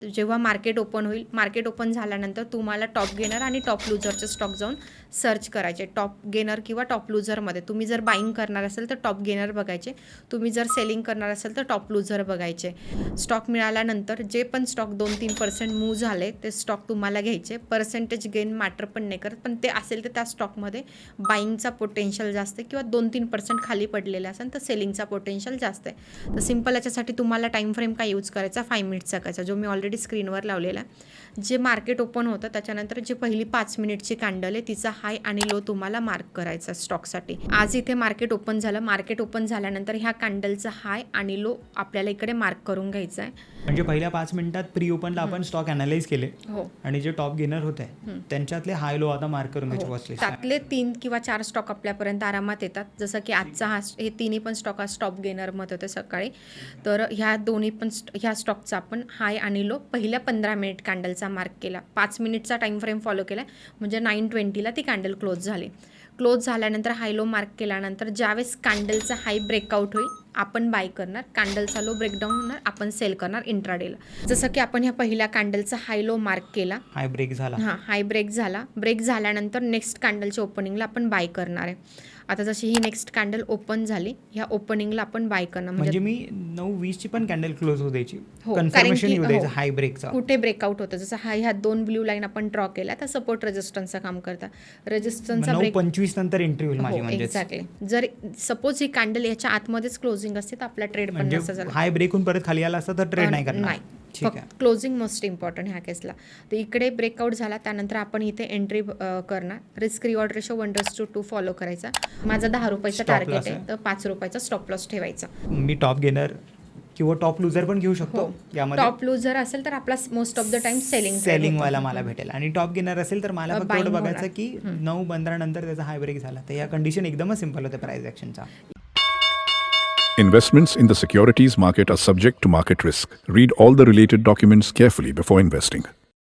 जेव्हा market open होईल, market open झाल्यानंतर तुम्हाला टॉप गेनर आणि टॉप लूजरचे स्टॉक जाऊन सर्च करायचे. टॉप गेनर किंवा टॉप लूजरमध्ये तुम्ही जर बाईंग करणार असेल तर टॉप गेनर बघायचे, तुम्ही जर सेलिंग करणार असेल तर टॉप लूजर बघायचे. स्टॉक मिळाल्यानंतर जे पण स्टॉक 2-3% मूव्ह झाले ते स्टॉक तुम्हाला घ्यायचे. पर्सेंटेज गेन मॅटर पण नाही करत, पण ते असेल तर त्या स्टॉकमध्ये बाईंगचा पोटेन्शियल जास्त आहे किंवा 2-3% खाली पडलेले असेल तर सेलिंगचा पोटेन्शियल जास्त आहे. तर सिम्पल याच्यासाठी तुम्हाला टाईम फ्रेम काय यूज करायचा, 5 मिनिट्सचा करायचा, जो मी ऑलरेडी स्क्रीनवर लावलेला आहे. जे मार्केट ओपन होतं त्याच्यानंतर जी पहिली 5 मिनिटची कॅन्डल आहे तिचा हाय आणि लो तुम्हाला मार्क करायचा स्टॉकसाठी. आज इथे मार्केट ओपन झालं, मार्केट ओपन झाल्यानंतर ह्या कॅन्डलचा हाय आणि लो आपल्याला इकडे मार्क करून घ्यायचा आहे. म्हणजे पहिल्या 5 मिनिटात प्री ओपनला आपण स्टॉक अनालाइज केले हो, आणि जे टॉप गेनर होते त्यांच्यातले हाय लो आता मार्क करून घ्यायचे वॉच लिस्ट. त्यातले 3 किंवा 4 स्टॉक आपल्यापर्यंत आरामात येतात. जसं की आजचा हे तिन्ही पण स्टॉक आज टॉप गेनरमध्ये होते सकाळी. तर ह्या दोन्ही पण ह्या स्टॉकचा आपण हाय आणि लो पहिल्या 15 मिनिट कॅन्डलचा मार्क केला. 5 मिनिटचा टाईम फ्रेम फॉलो केला, म्हणजे 9:20ला ती कॅन्डल क्लोज झाली. क्लोज झाल्यानंतर हाय लो मार्क केल्यानंतर ज्यावेळेस कॅन्डलचा हाय ब्रेकआउट होईल आपण बाय करणार, कॅन्डलचा लो ब्रेकडाऊन होणार आपण सेल करणार इंट्राडेला. जसं की आपण ह्या पहिल्या कॅन्डलचा हाय लो मार्क केला, हाय ब्रेक झाला, हाय ब्रेक झाला. ब्रेक झाल्यानंतर नेक्स्ट कॅन्डलच्या ओपनिंगला आपण बाय करणार आहे. आता जशी ही नेक्स्ट कॅन्डल ओपन झाली, ह्या ओपनिंगला आपण बाय करणार. म्हणजे मी 9:20ची पण कॅन्डल क्लोज होऊ द्यायची, हो, कन्फर्मेशन येऊ द्यायचं हाय ब्रेकचा. कुठे ब्रेकआउट होतं, जसं ह्या 2 ब्ल्यू लाईन आपण ड्रॉ केल्या तर सपोर्ट रेजिस्टन्सचं काम करतात. रेजिस्टन्सचा 9:25 नंतर एंट्री होईल माझी. म्हणजे एक्झॅक्टली. जर सपोज ही कॅन्डल याच्या आतमध्येच क्लोजिंग असते तर आपला ट्रेड पण नसता झाला. हाय ब्रेकहून परत खाली आला असता तर ट्रेड नाही करणार. फक्त क्लोजिंग मोस्ट इम्पॉर्टंट ह्या केसला. तर इकडे ब्रेकआउट झाला त्यानंतर आपण इथे एंट्री करणार. रिस्क रिवॉर्ड रेशो 1:2 फॉलो करायचा. माझा 10 रुपयाचा टार्गेट आहे तर 5 रुपयाचा स्टॉप लॉस ठेवायचा. मी टॉप गेनर किंवा टॉप लूजर पण घेऊ शकतो. यामध्ये टॉप लूजर असेल तर आपला most of the time selling व्हायला मला भेटेल, आणि टॉप गेनर असेल तर मला फक्त एवढं बघायचं की 9:15 नंतर त्याचा हाय ब्रेक झाला तर या कंडिशन एकदमच सिंपल होते price ॲक्शनचा. Investments in the securities market are subject to market risk. Read all the related documents carefully before investing.